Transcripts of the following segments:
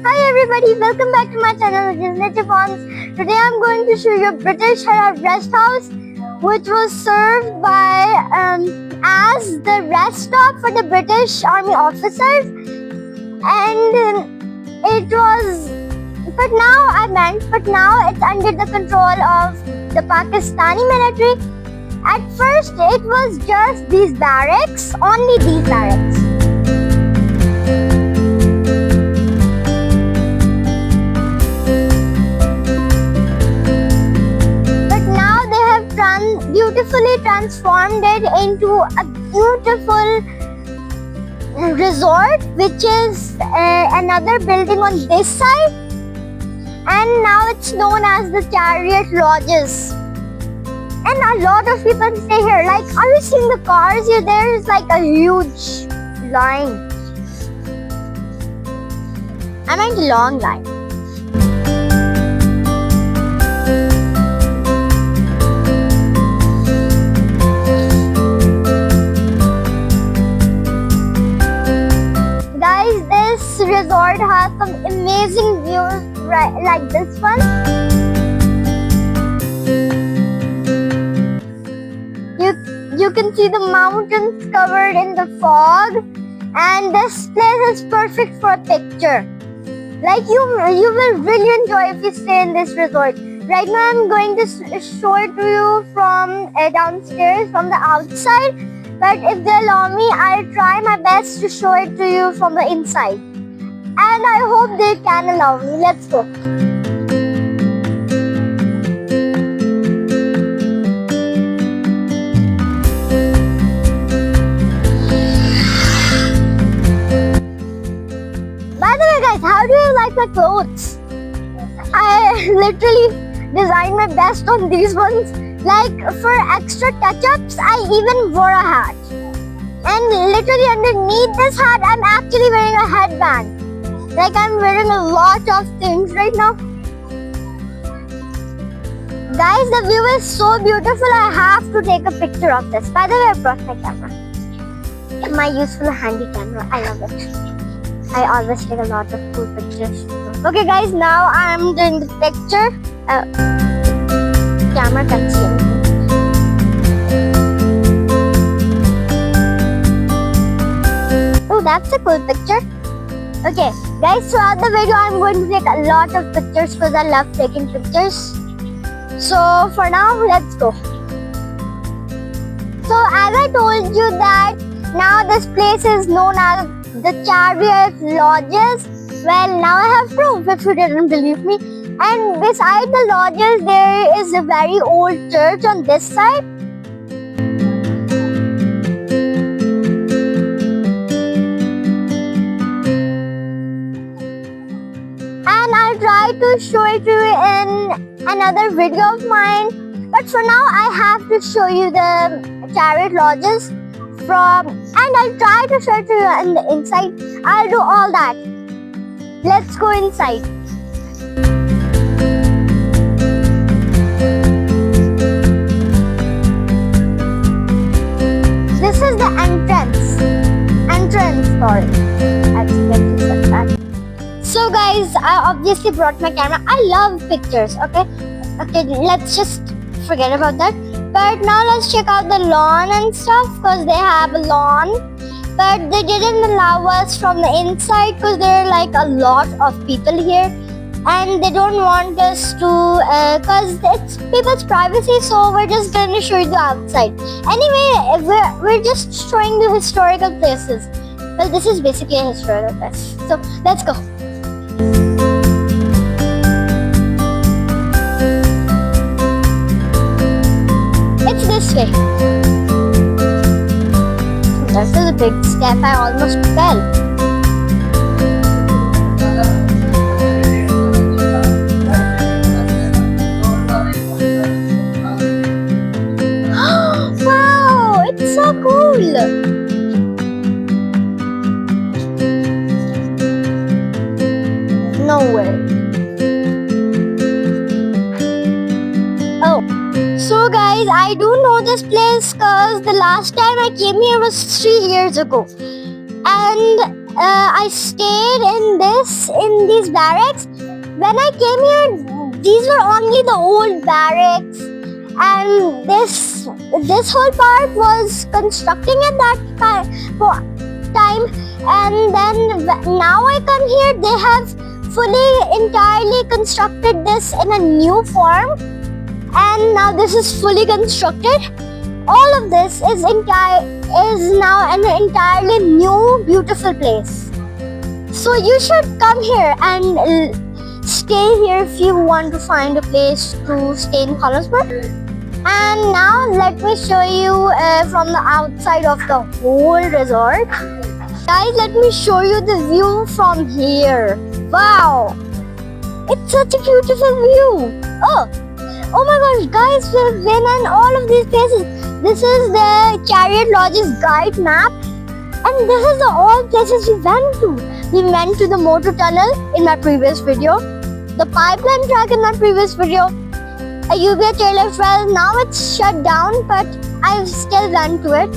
Hi everybody, welcome back to my channel, which is Nature Fonts. Today I'm going to show you a British rest house, which was served by as the rest stop for the British Army officers, and it was. But now it's under the control of the Pakistani military. At first, it was just these barracks, only these barracks. Beautifully transformed it into a beautiful resort, which is another building on this side, and now it's known as the Chariot Lodges. And a lot of people stay here. Like, are you seeing the cars here? There is like a huge line. I meant long line. This resort has some amazing views, right, like this one. You can see the mountains covered in the fog, and this place is perfect for a picture. Like, you will really enjoy if you stay in this resort. Right now I'm going to show it to you from downstairs, from the outside. But if they allow me, I'll try my best to show it to you from the inside. And I hope they can allow me. Let's go. By the way guys, how do you like my clothes? I literally designed my best on these ones. Like, for extra touch-ups, I even wore a hat. And literally underneath this hat, I'm actually wearing a headband. Like, I'm wearing a lot of things right now. Guys, the view is so beautiful, I have to take a picture of this. By the way, I brought my camera. My useful handy camera, I love it. I always take a lot of cool pictures. Okay guys, now I'm doing the picture. Camera can see anything. Oh, that's a cool picture. Okay, guys, throughout the video, I'm going to take a lot of pictures because I love taking pictures. So, for now, let's go. So, as I told you that now this place is known as the Chariot Lodges. Well, now I have proof if you didn't believe me. And beside the lodges, there is a very old church on this side. And I'll try to show it to you in another video of mine. But for now, I have to show you the Chariot Lodges and I'll try to show it to you in the inside. I'll do all that. Let's go inside. This is the entrance story. So guys, I obviously brought my camera. I love pictures, okay, let's just forget about that. But now let's check out the lawn and stuff, because they have a lawn. But they didn't allow us from the inside because there are like a lot of people here. And they don't want us to, because it's people's privacy, so we're just going to show you the outside. Anyway, we're just showing the historical places. Well, this is basically a historical place. So, let's go. It's this way. That was a big step. I almost fell. Wow, it's so cool. No way. Oh, so guys, I do know this place because the last time I came here was 3 years ago. And I stayed in these barracks. When I came here, these were only the old barracks, and this whole part was constructing at that time. And then now I come here, they have entirely constructed this in a new form, and now this is fully constructed. All of this is now an entirely new beautiful place. So you should come here and stay here if you want to find a place to stay in Connorsburg. And now let me show you from the outside of the whole resort. Guys, let me show you the view from here. Wow, it's such a beautiful view. Oh my gosh, guys, we've been in all of these places. This is the Chariot Lodge's guide map, and this is all places we went to. We went to the motor tunnel in my previous video, the pipeline track in my previous video, a UBA chairlift. Well, now it's shut down, but I still went to it.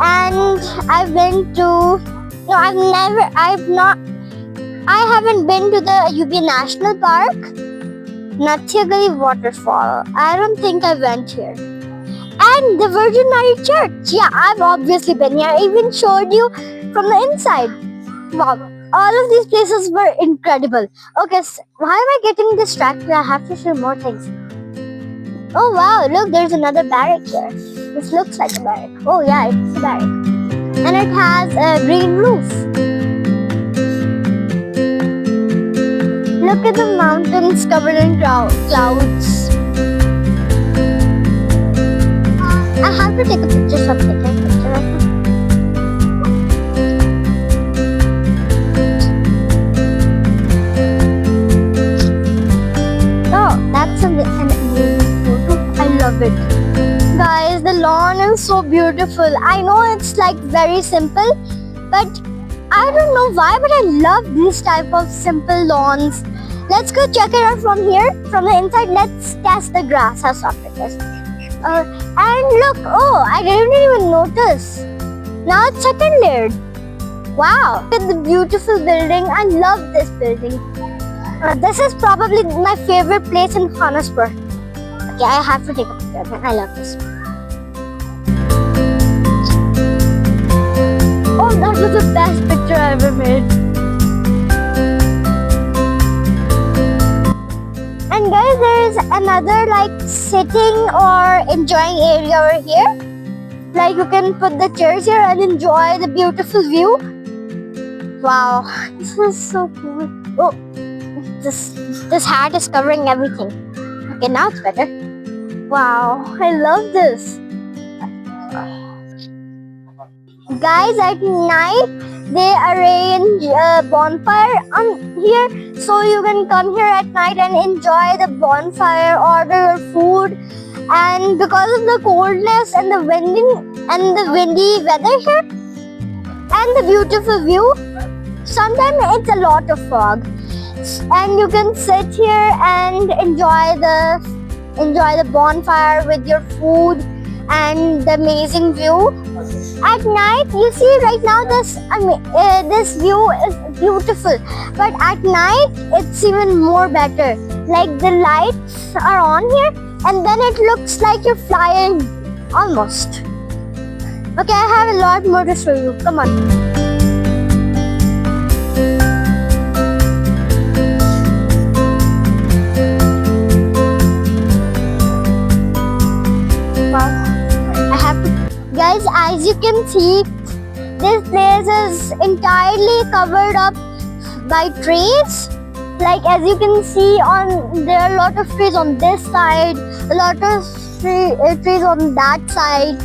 And I've been to, no, I haven't been to the UBA National Park, Nathiagali Waterfall. I don't think I went here. And the Virgin Mary Church. Yeah, I've obviously been here. I even showed you from the inside. Wow, all of these places were incredible. Okay, so why am I getting distracted? I have to show more things. Oh wow, look, there's another barrack here. This looks like a barrack. Oh yeah, it's a barrack. And it has a green roof. Look at the mountains covered in clouds. I have to take a picture of it. Oh, that's an amazing photo. I love it. Guys, the lawn is so beautiful. I know it's like very simple, but I don't know why, but I love these type of simple lawns. Let's go check it out from here, from the inside. Let's test the grass, how soft it is. And look, oh, I didn't even notice. Now it's second layered. Wow, look at the beautiful building. I love this building. This is probably my favorite place in Connorsburg. Okay, I have to take a picture of it. I love this. Oh, that was the best picture I ever made. And guys, there is another like sitting or enjoying area over here. Like you can put the chairs here and enjoy the beautiful view. Wow, this is so cool. Oh, this hat is covering everything. Okay, now it's better. Wow, I love this. Guys, at night they arrange a bonfire on here, so you can come here at night and enjoy the bonfire, order your food. And because of the coldness and the windy weather here and the beautiful view, sometimes it's a lot of fog, and you can sit here and enjoy the bonfire with your food and the amazing view. At night, you see right now this view is beautiful, but at night it's even more better. Like the lights are on here, and then it looks like you're flying almost. Okay, I have a lot more to show you. Come on. Guys, as you can see, this place is entirely covered up by trees. Like as you can see, there are a lot of trees on this side, a lot of trees on that side.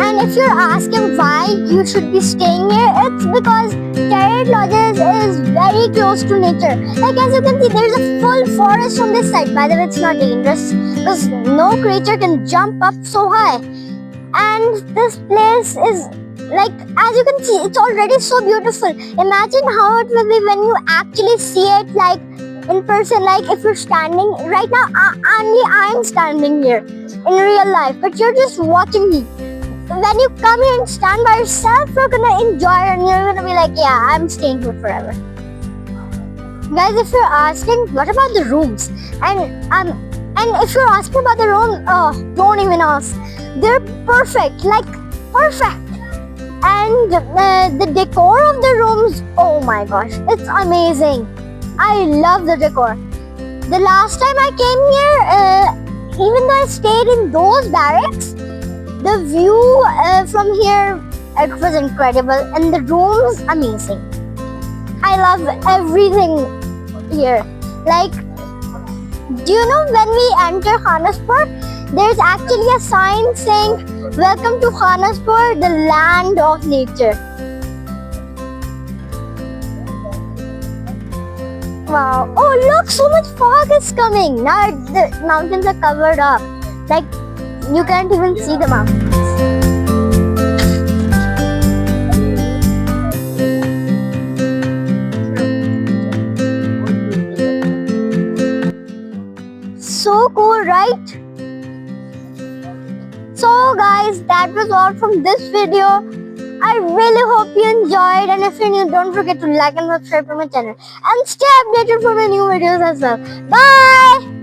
And if you're asking why you should be staying here, it's because Chariot Lodges is very close to nature. Like as you can see, there's a full forest on this side. By the way, it's not dangerous because no creature can jump up so high. And this place is like, as you can see, it's already so beautiful. Imagine how it will be when you actually see it like in person. Like if you're standing right now, I'm standing here in real life, but you're just watching me. When you come here and stand by yourself, you're gonna enjoy it and you're gonna be like, yeah, I'm staying here forever. Guys, if you're asking what about the rooms, and if you're asking about the room, oh, don't even ask. They're perfect, like perfect. And the decor of the rooms, oh my gosh, it's amazing. I love the decor. The last time I came here, even though I stayed in those barracks, the view from here, it was incredible, and the rooms, amazing. I love everything here. Like, do you know when we enter Khanapur, there's actually a sign saying, "Welcome to Khanapur, the land of nature." Wow. Oh, look, so much fog is coming. Now the mountains are covered up. Like, you can't even see the mountains. So cool, right? So guys, that was all from this video. I really hope you enjoyed, and if you're new, don't forget to like and subscribe to my channel and stay updated for my new videos as well. Bye!